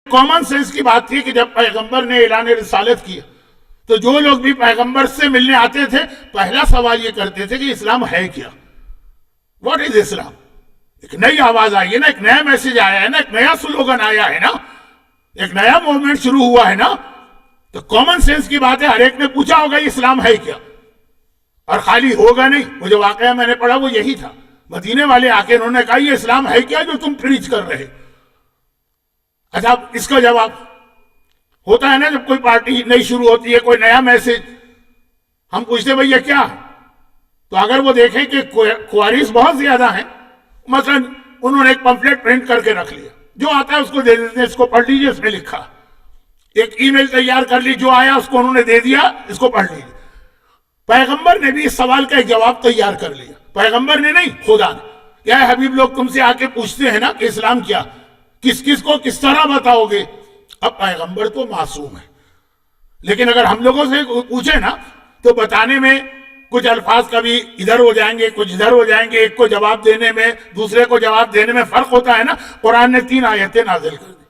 Common sense کی بات تھی کہ جب پیغمبر نے اعلان رسالت کیا تو جو لوگ بھی پیغمبر سے ملنے آتے تھے پہلا سوال یہ کرتے تھے کہ اسلام ہے کیا، واٹ از اسلام؟ ایک نئی آواز آئی ہے نا، ایک نیا میسج آیا ہے نا، ایک نیا سلوگن آیا ہے نا، ایک نیا موومنٹ شروع ہوا ہے نا، تو کامن سینس کی بات ہے ہر ایک نے پوچھا ہوگا یہ اسلام ہے کیا، اور خالی ہوگا نہیں، وہ جو واقعہ میں نے پڑھا وہ یہی تھا، مدینے والے آ کے انہوں نے کہا یہ اسلام ہے کیا جو تم پریچ کر رہے؟ اچھا اس کا جواب ہوتا ہے نا جب کوئی پارٹی نئی شروع ہوتی ہے، کوئی نیا میسج، ہم پوچھتے بھئی یہ کیا ہے؟ تو اگر وہ دیکھیں کہ کوائریز بہت زیادہ ہیں، مثلا انہوں نے ایک پمفلیٹ پرنٹ کر کے رکھ لیا، جو آتا ہے اس کو دے دیتے ہیں، اس کو پڑھ لیجیے، اس میں لکھا، ایک ای میل تیار کر لی، جو آیا اس کو انہوں نے دے دیا، اس کو پڑھ لیجیے۔ پیغمبر نے بھی اس سوال کا ایک جواب تیار کر لیا، پیغمبر نے نہیں، خدا نے۔ کیا ہے حبیب، لوگ تم سے آ کے پوچھتے ہیں نا کہ اسلام کیا، کس کس کو کس طرح بتاؤ گے؟ اب پیغمبر تو معصوم ہے، لیکن اگر ہم لوگوں سے پوچھیں نا تو بتانے میں کچھ الفاظ کبھی ادھر ہو جائیں گے، کچھ ادھر ہو جائیں گے، ایک کو جواب دینے میں دوسرے کو جواب دینے میں فرق ہوتا ہے نا۔ قرآن نے 3 آیتیں نازل کر دی،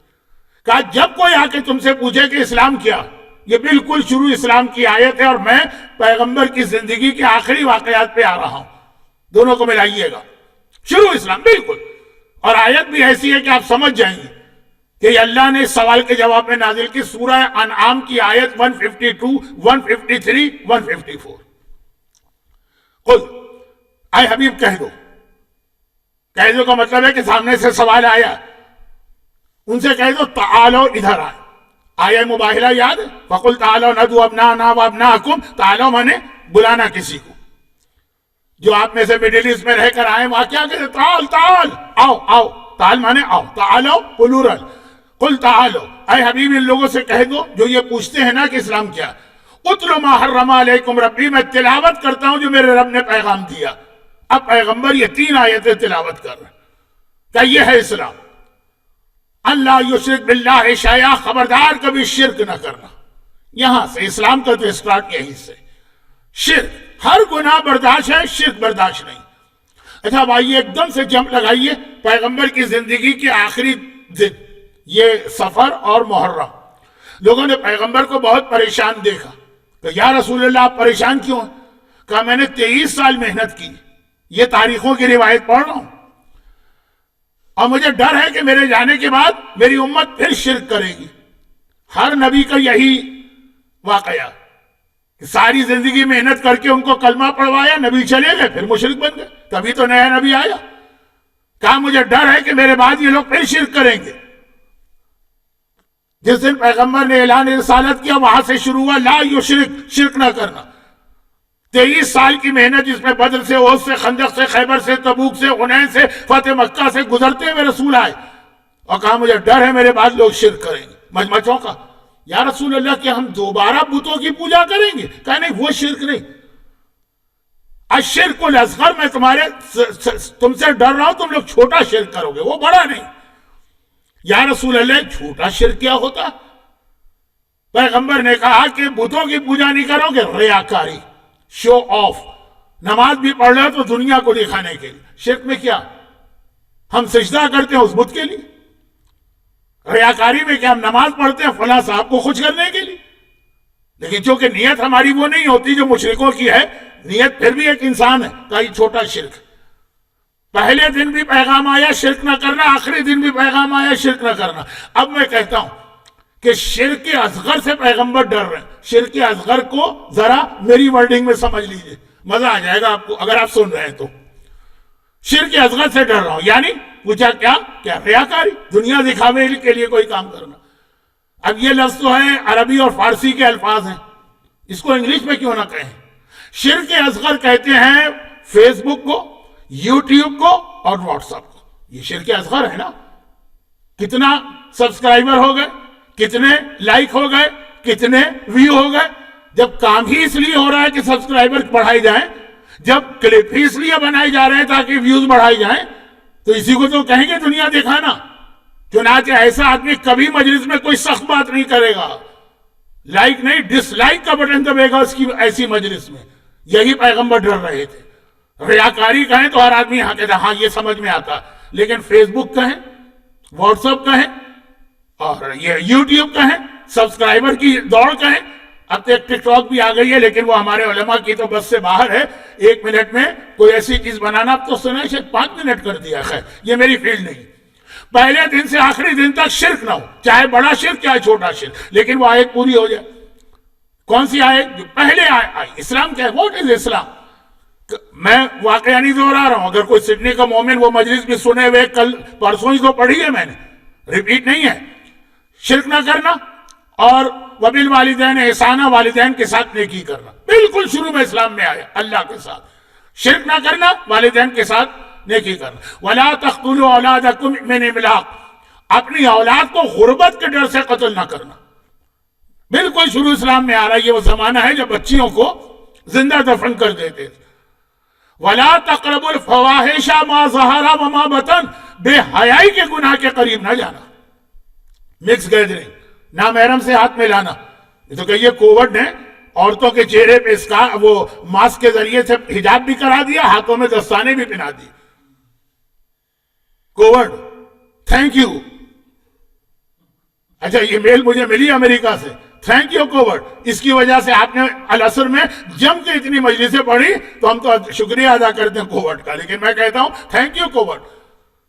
کہا جب کوئی آ کے تم سے پوچھے کہ اسلام کیا، یہ بالکل شروع اسلام کی آیت ہے، اور میں پیغمبر کی زندگی کے آخری واقعات پہ آ رہا ہوں، دونوں کو ملائیے گا، شروع اسلام بالکل، اور آیت بھی ایسی ہے کہ آپ سمجھ جائیں گے کہ اللہ نے اس سوال کے جواب میں نازل کی۔ سورہ انعام کی آیت 152، 153، 154۔ قل، اے حبیب کہہ دو کا مطلب ہے کہ سامنے سے سوال آیا، ان سے کہہ دو تعالو ادھر آئے۔ آیہ مباہلہ یاد ہے، فقل تعالو ندعو ابناءنا وابناءکم، تعالو مانے بلانا کسی کو، جو آپ میں سے مڈل ایسٹ میں رہ کر آئے وہاں کیا کہتے تعال تعال، آؤ آؤ، تعال مانے آؤ، تعالو پلورل، قل تعالو، اے حبیب ان لوگوں سے کہہ دو جو یہ پوچھتے ہیں نا کہ اسلام کیا، اتلو ما حرم علیکم ربی، میں تلاوت کرتا ہوں جو میرے رب نے پیغام دیا۔ اب پیغمبر یہ 3 آیتیں تلاوت کر رہے ہیں کہ یہ ہے اسلام، اللہ یشرک باللہ شیئا، خبردار کبھی شرک نہ کرنا۔ یہاں سے اسلام کا تو اسٹارٹ یہیں سے، شرک، ہر گناہ برداشت ہے، شرک برداشت نہیں۔ اچھا بھائی ایک دم سے جمپ لگائیے پیغمبر کی زندگی کے آخری دن، یہ سفر اور محرم، لوگوں نے پیغمبر کو بہت پریشان دیکھا، تو یا رسول اللہ آپ پریشان کیوں ہیں؟ کہا میں نے 23 سال محنت کی، یہ تاریخوں کی روایت پڑھ رہا ہوں، اور مجھے ڈر ہے کہ میرے جانے کے بعد میری امت پھر شرک کرے گی۔ ہر نبی کا یہی واقعہ کہ ساری زندگی محنت کر کے ان کو کلمہ پڑھوایا، نبی چلے گئے، پھر مشرک بن گئے، تبھی تو نیا نبی آیا۔ کہا مجھے ڈر ہے کہ میرے بعد یہ لوگ پھر شرک کریں گے۔ جس دن پیغمبر نے اعلان رسالت کیا وہاں سے شروع ہوا لا یشرک، شرک نہ کرنا۔ 23 سال کی محنت جس میں بدر سے، احد سے، خندق سے، خیبر سے، تبوک سے، حنین سے، فتح مکہ سے گزرتے ہوئے رسول آئے اور کہا مجھے ڈر ہے میرے بعد لوگ شرک کریں گے۔ مجمع چونکا، یا رسول اللہ کہ ہم دوبارہ بتوں کی پوجا کریں گے؟ کہا نہیں، وہ شرک نہیں، الشرک الاصغر، میں تم سے ڈر رہا ہوں تم لوگ چھوٹا شرک کرو گے، وہ بڑا نہیں۔ یا رسول اللہ چھوٹا شرک کیا ہوتا؟ پیغمبر نے کہا کہ بتوں کی پوجا نہیں کرو گے، ریاکاری، شو آف، نماز بھی پڑھ رہے تو دنیا کو دکھانے کے لیے۔ شرک میں کیا؟ ہم سجدہ کرتے ہیں اس بت کے لیے۔ ریاکاری میں کیا؟ ہم نماز پڑھتے ہیں فلاں صاحب کو خوش کرنے کے لیے، لیکن چونکہ نیت ہماری وہ نہیں ہوتی جو مشرکوں کی ہے، نیت پھر بھی ایک انسان ہے، کا یہ چھوٹا شرک۔ پہلے دن بھی پیغام آیا شرک نہ کرنا، آخری دن بھی پیغام آیا شرک نہ کرنا۔ اب میں کہتا ہوں کہ شرک اصغر سے پیغمبر ڈر رہے ہیں۔ شرک اصغر کو ذرا میری ورڈنگ میں سمجھ لیجئے، مزہ آ جائے گا آپ کو اگر آپ سن رہے ہیں تو۔ شرک اصغر سے ڈر رہا ہوں، یعنی پوچھا کیا ریاکاری، دنیا دکھاوے کے لیے کوئی کام کرنا۔ اب یہ لفظ تو ہے عربی اور فارسی کے الفاظ ہیں، اس کو انگلش میں کیوں نہ کہیں؟ شرک اصغر کہتے ہیں فیس بک کو، یوٹیوب کو اور واٹس ایپ کو، یہ شرک اصغر ہے نا۔ کتنا سبسکرائبر ہو گئے، کتنے لائک ہو گئے، کتنے ویو ہو گئے؟ جب کام ہی اس لیے ہو رہا ہے کہ سبسکرائبر بڑھائی جائیں، جب کلپ ہی اس لیے بنائے جا رہے ہیں تاکہ ویوز بڑھائی جائیں، تو اسی کو تو کہیں گے دنیا دکھانا۔ چنانچہ ایسا آدمی کبھی مجلس میں کوئی سخت بات نہیں کرے گا، لائک نہیں ڈس لائک کا بٹن دبے گا اس کی ایسی مجلس میں۔ یہی پیغمبر ڈر رہے تھے۔ ریاکاری کہیں تو ہر آدمی یہاں کہتا ہاں یہ سمجھ میں آتا، لیکن فیس بک کہیں، واٹس ایپ کہیں، اور یہ یوٹیوب کا ہے، سبسکرائبر کی دوڑ کا ہے. اب تو ایک ٹک ٹاک بھی آ گئی ہے، لیکن وہ ہمارے علماء کی تو بس سے باہر ہے. 1 منٹ میں کوئی ایسی چیز بنانا، اب تو سنا ہے شاید 5 منٹ کر دیا. خیر یہ میری فیلڈ نہیں. پہلے دن سے آخری دن تک شرک نہ ہو، چاہے بڑا شرک چاہے چھوٹا شرک، لیکن وہ آیت پوری ہو جائے. کون سی آیت؟ جو پہلے آئی. اسلام کیا ہے؟ واٹ از اسلام؟ میں واقعہ نہیں دہرا رہا ہوں. اگر کوئی سڈنی کا مومن وہ مجلس بھی سنے ہوئے، کل پرسوں ہی تو پڑھی ہے میں نے، ریپیٹ نہیں ہے. شرک نہ کرنا اور وبالوالدین احسانا، والدین کے ساتھ نیکی کرنا، بالکل شروع میں اسلام میں آیا. اللہ کے ساتھ شرک نہ کرنا، والدین کے ساتھ نیکی کرنا. وَلَا تَقْتُلُوا أَوْلَادَكُمْ مِنْ إِمْلَاقٍ، اپنی اولاد کو غربت کے ڈر سے قتل نہ کرنا. بالکل شروع اسلام میں آ رہا ہے. یہ وہ زمانہ ہے جب بچیوں کو زندہ دفن کر دیتے تھے. وَلَا تَقْرَبُوا الْفَوَاحِشَ مَا ظَهَرَ وَمَا بَطَنَ، بے حیائی کے گناہ کے قریب نہ جانا. مکس گیدرنگ، نامحرم سے ہاتھ میں لانا. یہ تو کہیے کووڈ نے عورتوں کے چہرے پہ اس کا وہ ماسک کے ذریعے سے حجاب بھی کرا دیا، ہاتھوں میں دستانے بھی پہنا دی. Covid, thank you. اچھا یہ میل مجھے ملی امریکہ سے، تھینک یو کووڈ. اس کی وجہ سے آپ نے العصر میں جم کے اتنی مجلسیں پڑھی، تو ہم تو شکریہ ادا کرتے ہیں کووڈ کا. لیکن میں کہتا ہوں تھینک یو کووڈ.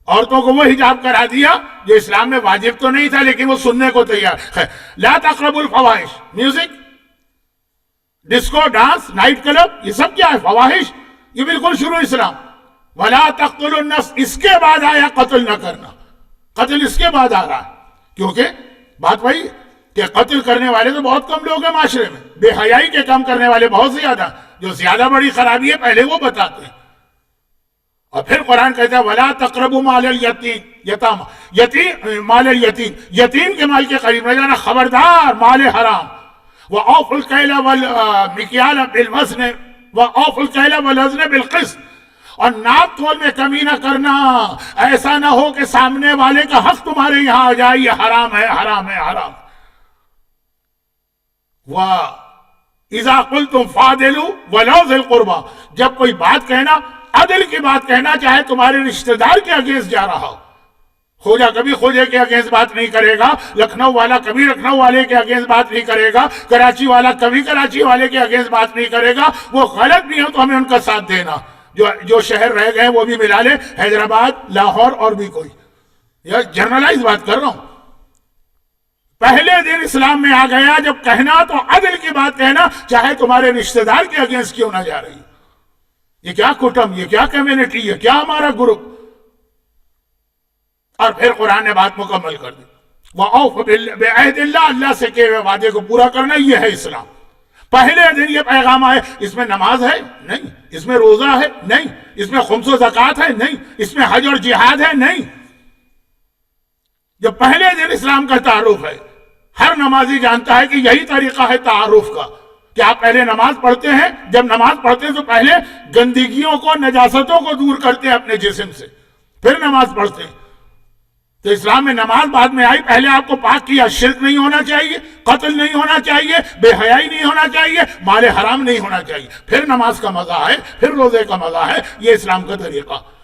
عورتوں کو وہ حجاب کرا دیا جو اسلام میں واجب تو نہیں تھا، لیکن وہ سننے کو تیار. لا تقربوا الفواحش، music, disco, dance, night club, یہ سب کیا ہے؟ فواحش. یہ بالکل شروع اسلام. ولا تقتلوا النفس، اس کے بعد آیا قتل نہ کرنا. قتل اس کے بعد آ رہا ہے، کیونکہ بات وہی کہ قتل کرنے والے تو بہت کم لوگ ہیں معاشرے میں، بے حیائی کے کام کرنے والے بہت زیادہ. جو زیادہ بڑی خرابی ہے پہلے وہ بتاتے ہیں. اور پھر قرآن کہتا ہے وَلَا تَقْرَبُوا مَالَ الْيَتِيمِ، یتیم، مال الیتیم، یتیم کے مال کے قریب نہ جانا. خبردار، مال حرام. وَأَوْفُوا الْكَيْلَ وَالْمِكْيَالَ بِالْوَزْنِ وَأَوْفُوا الْكَيْلَ وَالْوَزْنَ بِالْقِسْطِ، اور ناپ تول میں کمی نہ کرنا. ایسا نہ ہو کہ سامنے والے کا حق تمہارے یہاں آ جائے. یہ حرام ہے، حرام ہے، حرام. وَإِذَا قُلْتُمْ فَعْدِلُوا وَلَوْ ذِي الْقُرْبَى، جب کوئی بات کہنا، عدل کی بات کہنا، چاہے تمہارے رشتہ دار کے اگینسٹ جا رہا ہو. خوجہ کبھی خوجے کے اگینسٹ بات نہیں کرے گا، لکھنؤ والا کبھی لکھنؤ والے کے اگینسٹ بات نہیں کرے گا، کراچی والا کبھی کراچی والے کے اگینسٹ بات نہیں کرے گا. وہ غلط بھی ہو تو ہمیں ان کا ساتھ دینا. جو شہر رہ گئے وہ بھی ملا لے، حیدرآباد، لاہور اور بھی کوئی. یہ جنرلائز بات کر رہا ہوں. پہلے دن اسلام میں آ گیا جب کہنا تو عدل کی بات کہنا، چاہے تمہارے رشتہ دار کے اگینسٹ کیوں نہ جا رہی. یہ کیا کٹم، یہ کیا کمیونٹی ہے، کیا ہمارا گروپ. اور پھر قرآن نے بات مکمل کر دی. وَأَوْفُوا بِعَهْدِ اللَّهِ، اللہ سے کیے ہوئے وعدے کو پورا کرنا، یہ ہے اسلام. پہلے دن یہ پیغام آئے. اس میں نماز ہے؟ نہیں. اس میں روزہ ہے؟ نہیں. اس میں خمس و زکوٰۃ ہے؟ نہیں. اس میں حج اور جہاد ہے؟ نہیں. جب پہلے دن اسلام کا تعارف ہے، ہر نمازی جانتا ہے کہ یہی طریقہ ہے تعارف کا، کہ آپ پہلے نماز پڑھتے ہیں. جب نماز پڑھتے ہیں تو پہلے گندگیوں کو، نجاستوں کو دور کرتے ہیں اپنے جسم سے، پھر نماز پڑھتے ہیں. تو اسلام میں نماز بعد میں آئی. پہلے آپ کو پاک کیا. شرک نہیں ہونا چاہیے، قتل نہیں ہونا چاہیے، بے حیائی نہیں ہونا چاہیے، مال حرام نہیں ہونا چاہیے. پھر نماز کا مزہ ہے، پھر روزے کا مزہ ہے. یہ اسلام کا طریقہ.